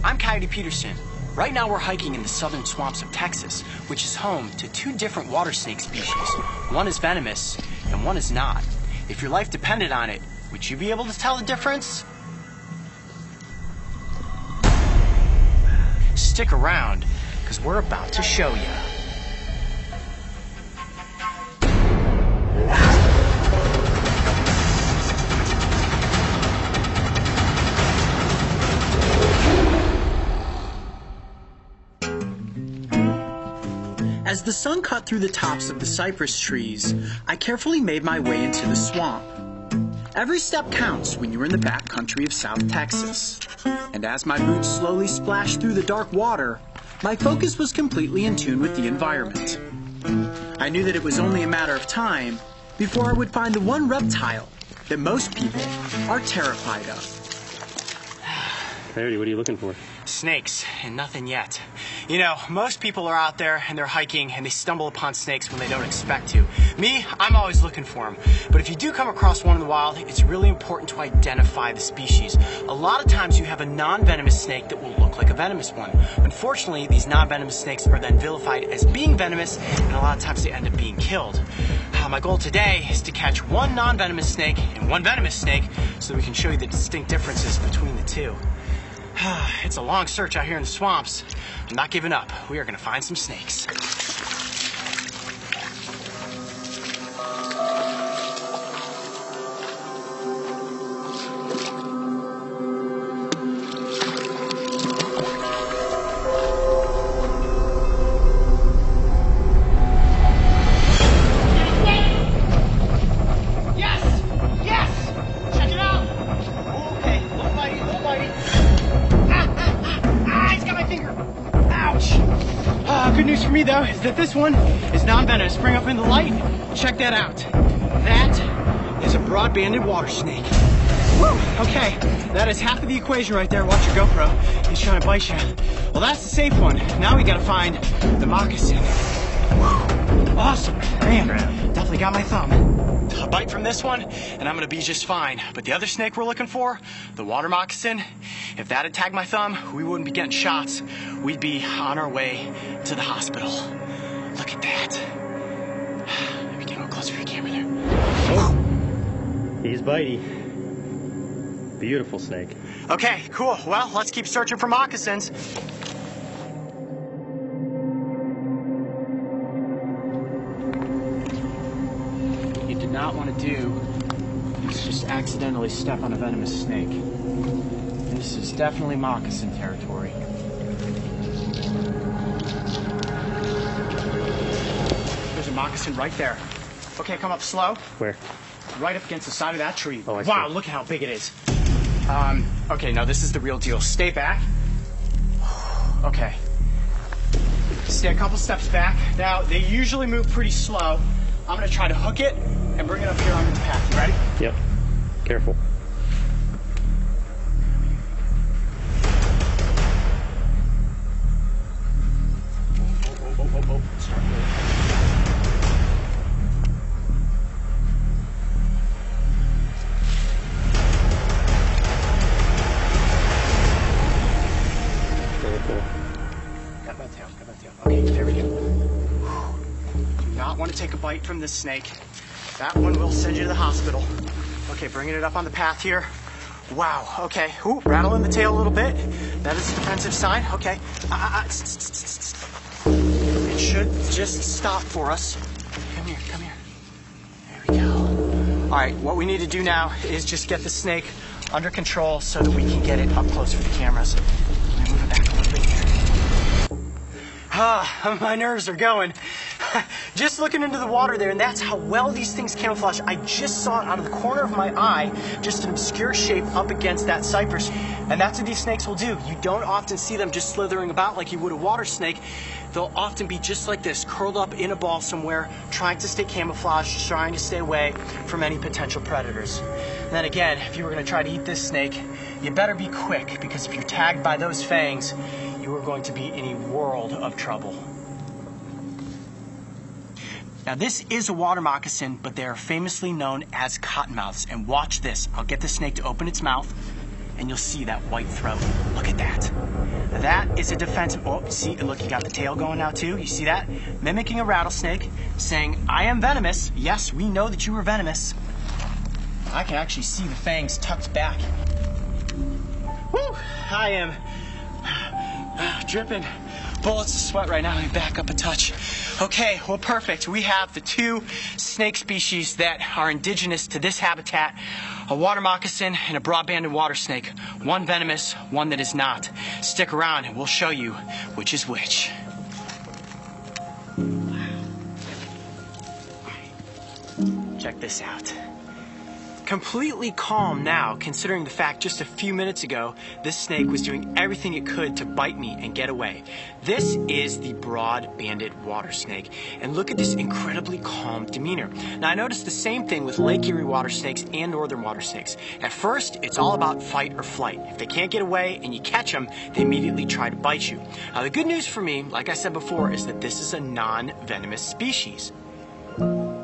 I'm Coyote Peterson. Right now we're hiking in the southern swamps of Texas, which is home to two different water snake species. One is venomous and one is not. If your life depended on it, would you be able to tell the difference? Stick around, because we're about to show you. As the sun cut through the tops of the cypress trees, I carefully made my way into the swamp. Every step counts when you're in the backcountry of South Texas. And as my boots slowly splashed through the dark water, my focus was completely in tune with the environment. I knew that it was only a matter of time before I would find the one reptile that most people are terrified of. Coyote, what are you looking for? Snakes, and nothing yet. You know, most people are out there and they're hiking and they stumble upon snakes when they don't expect to. Me, I'm always looking for them. But if you do come across one in the wild, it's really important to identify the species. A lot of times you have a non-venomous snake that will look like a venomous one. Unfortunately, these non-venomous snakes are then vilified as being venomous, and a lot of times they end up being killed. My goal today is to catch one non-venomous snake and one venomous snake so that we can show you the distinct differences between the two. It's a long search out here in the swamps. I'm not giving up. We are going to find some snakes. Good news for me though is that this one is non-venomous. Bring up in the light. Check that out. That is a broad-banded water snake. Woo! Okay, that is half of the equation right there. Watch your GoPro. He's trying to bite you. Well, that's the safe one. Now we gotta find the moccasin. Woo! Awesome. Man, definitely got my thumb. A bite from this one, and I'm gonna be just fine. But the other snake we're looking for, the water moccasin, if that had tagged my thumb, we wouldn't be getting shots. We'd be on our way to the hospital. Look at that. Let me get a little closer to the camera there. Oh, he's bitey. Beautiful snake. Okay, cool. Well, let's keep searching for moccasins. Not want to do is just accidentally step on a venomous snake. This is definitely moccasin territory. There's a moccasin right there. Okay, come up slow. Where? Right up against the side of that tree. Oh, I wow, see. Look at how big it is. Okay, now this is the real deal. Stay back. Okay. Stay a couple steps back. Now, they usually move pretty slow. I'm going to try to hook it and bring it up here onto the path. You ready? Yep. Careful. Oh. Start moving. Very cool. Got my tail. Okay, there we go. Do not want to take a bite from this snake. That one will send you to the hospital. Okay, bringing it up on the path here. Wow, okay. Ooh, rattling the tail a little bit. That is a defensive sign. Okay. It should just stop for us. Come here. There we go. All right, what we need to do now is just get the snake under control so that we can get it up close for the cameras. Let me move it back a little bit here. My nerves are going. Just looking into the water there, and that's how well these things camouflage. I just saw it out of the corner of my eye, just an obscure shape up against that cypress. And that's what these snakes will do. You don't often see them just slithering about like you would a water snake. They'll often be just like this, curled up in a ball somewhere, trying to stay camouflaged, trying to stay away from any potential predators. And then again, if you were going to try to eat this snake, you better be quick, because if you're tagged by those fangs, you are going to be in a world of trouble. Now this is a water moccasin, but they are famously known as cottonmouths. And watch this. I'll get the snake to open its mouth. and you'll see that white throat. Look at that. That is a defensive. Oh, see, look, you got the tail going now too. You see that? Mimicking a rattlesnake, saying, I am venomous. Yes, we know that you are venomous. I can actually see the fangs tucked back. Whew, I am dripping bullets of sweat right now. Let me back up a touch. Okay, well, perfect. We have the two snake species that are indigenous to this habitat, a water moccasin and a broad-banded water snake. One venomous, one that is not. Stick around and we'll show you which is which. Check this out. Completely calm now, considering the fact just a few minutes ago, this snake was doing everything it could to bite me and get away. This is the broad-banded water snake, and look at this incredibly calm demeanor. Now, I noticed the same thing with Lake Erie water snakes and northern water snakes. At first, it's all about fight or flight. If they can't get away and you catch them, they immediately try to bite you. Now, the good news for me, like I said before, is that this is a non-venomous species.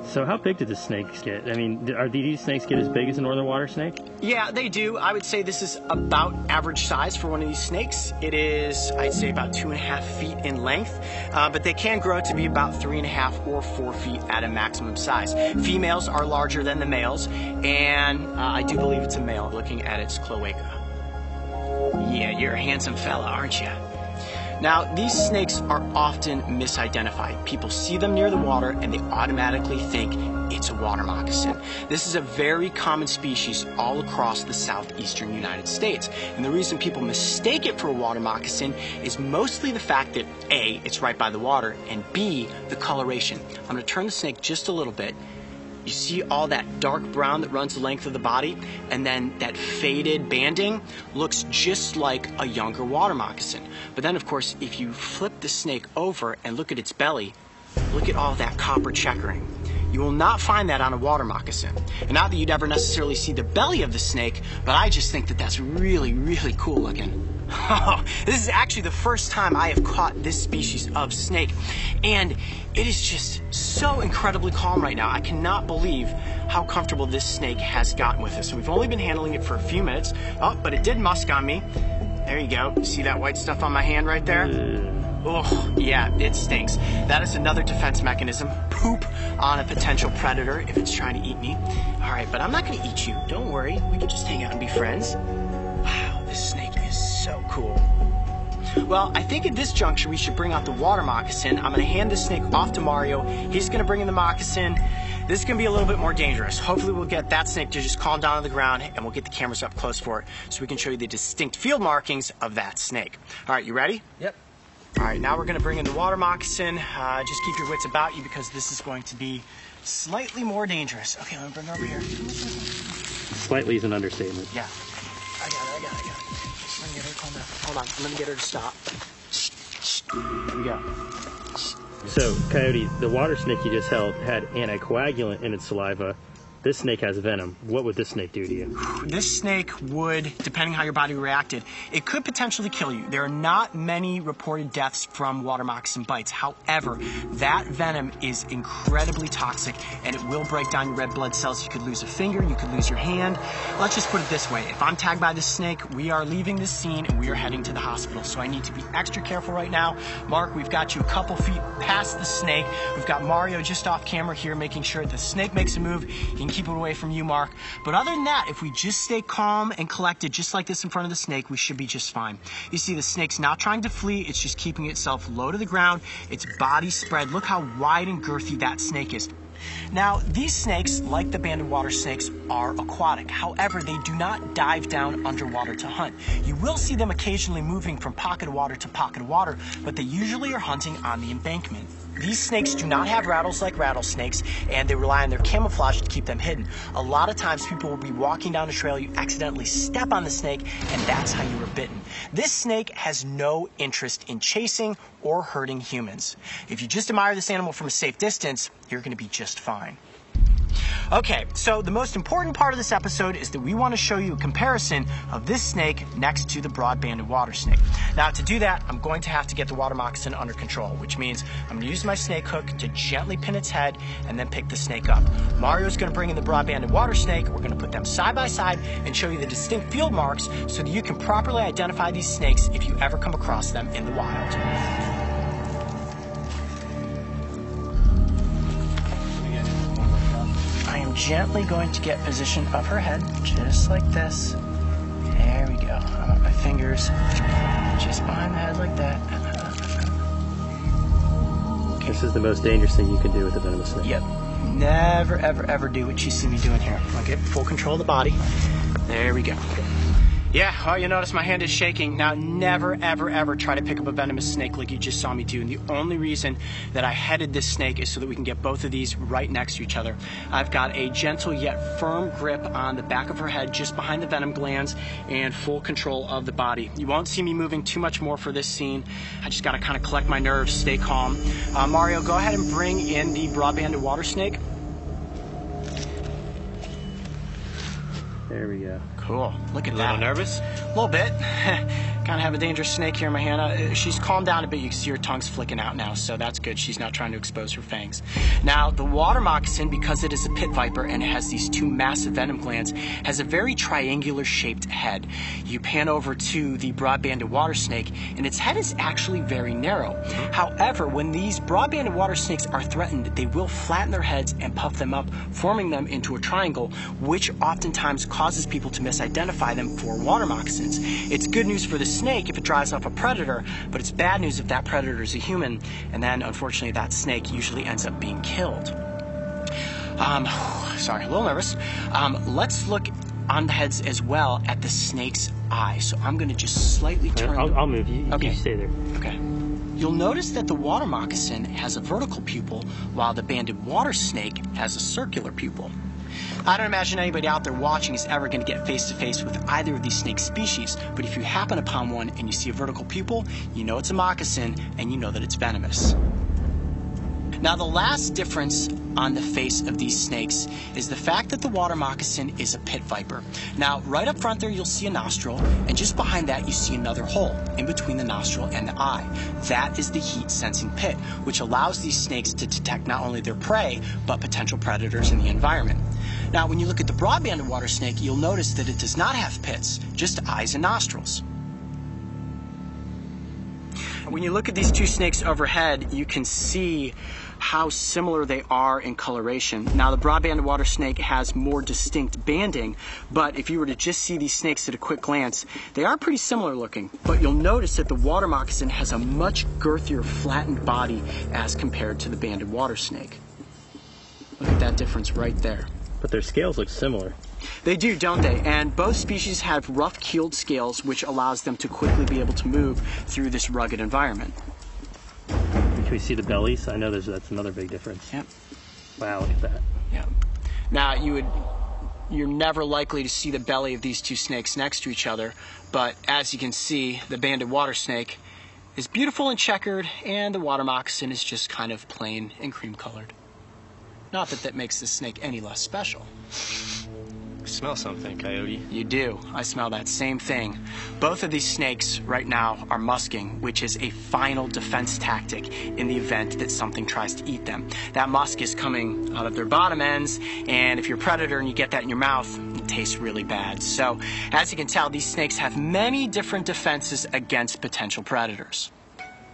So how big did the snakes get? I mean, do these snakes get as big as a northern water snake? Yeah, they do. I would say this is about average size for one of these snakes. It is, I'd say, about 2.5 feet in length, but they can grow to be about 3.5 or 4 feet at a maximum size. Females are larger than the males, and I do believe it's a male looking at its cloaca. Yeah, you're a handsome fella, aren't you? Now, these snakes are often misidentified. People see them near the water and they automatically think it's a water moccasin. This is a very common species all across the southeastern United States. And the reason people mistake it for a water moccasin is mostly the fact that A, it's right by the water, and B, the coloration. I'm going to turn the snake just a little bit. You see all that dark brown that runs the length of the body, and then that faded banding looks just like a younger water moccasin. But then, of course, if you flip the snake over and look at its belly, look at all that copper checkering. You will not find that on a water moccasin. And not that you'd ever necessarily see the belly of the snake, but I just think that that's really, really cool looking. This is actually the first time I have caught this species of snake, and it is just so incredibly calm right now. I cannot believe how comfortable this snake has gotten with us. We've only been handling it for a few minutes. Oh, but it did musk on me. There you go. See that white stuff on my hand right there? Oh, yeah, it stinks. That is another defense mechanism. Poop on a potential predator if it's trying to eat me. All right, but I'm not going to eat you. Don't worry. We can just hang out and be friends. Wow, this snake is so cool. Well, I think at this juncture we should bring out the water moccasin. I'm going to hand this snake off to Mario. He's going to bring in the moccasin. This is going to be a little bit more dangerous. Hopefully we'll get that snake to just calm down on the ground, and we'll get the cameras up close for it so we can show you the distinct field markings of that snake. All right, you ready? Yep. All right, now we're going to bring in the water moccasin. Just keep your wits about you because this is going to be slightly more dangerous. Okay, let me bring it over here. Slightly is an understatement. Yeah. I got it. Let me get her to calm down. Hold on, let me get her to stop. There we go. So, Coyote, the water snake you just held had anticoagulant in its saliva. This snake has venom. What would this snake do to you? This snake would, depending how your body reacted, it could potentially kill you. There are not many reported deaths from water moccasin bites. However, that venom is incredibly toxic and it will break down your red blood cells. You could lose a finger, you could lose your hand. Let's just put it this way. If I'm tagged by this snake, we are leaving this scene and we are heading to the hospital. So I need to be extra careful right now. Mark, we've got you a couple feet past the snake. We've got Mario just off camera here making sure the snake makes a move. He can keep it away from you, Mark. But other than that, if we just stay calm and collected just like this in front of the snake, we should be just fine. You see the snake's not trying to flee. It's just keeping itself low to the ground. Its body spread. Look how wide and girthy that snake is. Now, these snakes, like the banded water snakes, are aquatic. However, they do not dive down underwater to hunt. You will see them occasionally moving from pocket of water to pocket of water, but they usually are hunting on the embankment. These snakes do not have rattles like rattlesnakes, and they rely on their camouflage to keep them hidden. A lot of times people will be walking down a trail, you accidentally step on the snake, and that's how you were bitten. This snake has no interest in chasing or hurting humans. If you just admire this animal from a safe distance, you're going to be just fine. Okay, so the most important part of this episode is that we want to show you a comparison of this snake next to the broad-banded water snake. Now, to do that, I'm going to have to get the water moccasin under control, which means I'm going to use my snake hook to gently pin its head and then pick the snake up. Mario's going to bring in the broad-banded water snake. We're going to put them side by side and show you the distinct field marks so that you can properly identify these snakes if you ever come across them in the wild. I am gently going to get position of her head, just like this. There we go. I want my fingers just behind the head like that. Okay. This is the most dangerous thing you can do with a venomous snake. Yep. Never, ever, ever do what you see me doing here. I'll get full control of the body. There we go. Yeah, oh, you notice my hand is shaking. Now, never, ever, ever try to pick up a venomous snake like you just saw me do. And the only reason that I headed this snake is so that we can get both of these right next to each other. I've got a gentle yet firm grip on the back of her head, just behind the venom glands, and full control of the body. You won't see me moving too much more for this scene. I just got to kind of collect my nerves, stay calm. Mario, go ahead and bring in the broad-banded water snake. There we go. Cool. Look at that. A little nervous? A little bit. Kind of have a dangerous snake here in my hand. She's calmed down a bit. You can see her tongue's flicking out now, so that's good. She's not trying to expose her fangs. Now, the water moccasin, because it is a pit viper and it has these two massive venom glands, has a very triangular-shaped head. You pan over to the broad-banded water snake, and its head is actually very narrow. However, when these broad-banded water snakes are threatened, they will flatten their heads and puff them up, forming them into a triangle, which oftentimes causes people to misidentify them for water moccasins. It's good news for the snake if it drives off a predator, but it's bad news if that predator is a human, and then unfortunately that snake usually ends up being killed. Sorry, a little nervous. Let's look on the heads as well at the snake's eye. So I'm going to just slightly turn. I'll move you. Okay. You stay there. Okay. You'll notice that the water moccasin has a vertical pupil, while the banded water snake has a circular pupil. I don't imagine anybody out there watching is ever going to get face-to-face with either of these snake species, but if you happen upon one and you see a vertical pupil, you know it's a moccasin and you know that it's venomous. Now, the last difference on the face of these snakes is the fact that the water moccasin is a pit viper. Now, right up front there, you'll see a nostril, and just behind that, you see another hole in between the nostril and the eye. That is the heat-sensing pit, which allows these snakes to detect not only their prey, but potential predators in the environment. Now, when you look at the broad-banded water snake, you'll notice that it does not have pits, just eyes and nostrils. When you look at these two snakes overhead, you can see how similar they are in coloration. Now, the broad-banded water snake has more distinct banding, but if you were to just see these snakes at a quick glance, they are pretty similar looking. But you'll notice that the water moccasin has a much girthier, flattened body as compared to the banded water snake. Look at that difference right there. But their scales look similar. They do, don't they? And both species have rough keeled scales, which allows them to quickly be able to move through this rugged environment. Can we see the bellies? I know that's another big difference. Yep. Wow, look at that. Yep. Now, you're never likely to see the belly of these two snakes next to each other, but as you can see, the banded water snake is beautiful and checkered, and the water moccasin is just kind of plain and cream colored. Not that that makes this snake any less special. I smell something, Coyote. You do. I smell that same thing. Both of these snakes right now are musking, which is a final defense tactic in the event that something tries to eat them. That musk is coming out of their bottom ends, and if you're a predator and you get that in your mouth, it tastes really bad. So, as you can tell, these snakes have many different defenses against potential predators.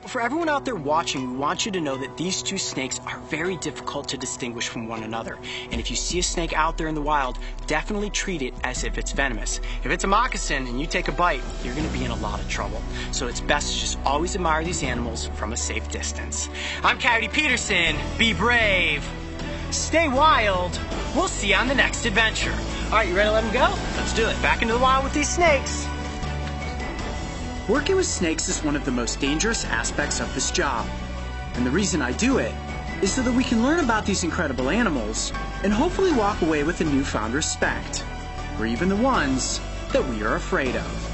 For everyone out there watching, we want you to know that these two snakes are very difficult to distinguish from one another. And if you see a snake out there in the wild, definitely treat it as if it's venomous. If it's a moccasin and you take a bite, you're going to be in a lot of trouble. So it's best to just always admire these animals from a safe distance. I'm Coyote Peterson. Be brave. Stay wild. We'll see you on the next adventure. All right, you ready to let them go? Let's do it. Back into the wild with these snakes. Working with snakes is one of the most dangerous aspects of this job. And the reason I do it is so that we can learn about these incredible animals and hopefully walk away with a newfound respect for even the ones that we are afraid of.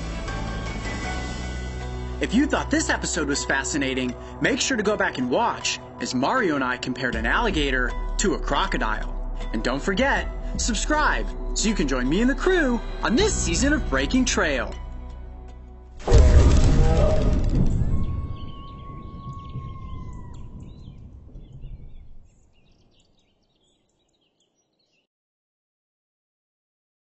If you thought this episode was fascinating, make sure to go back and watch as Mario and I compared an alligator to a crocodile. And don't forget, subscribe so you can join me and the crew on this season of Breaking Trail.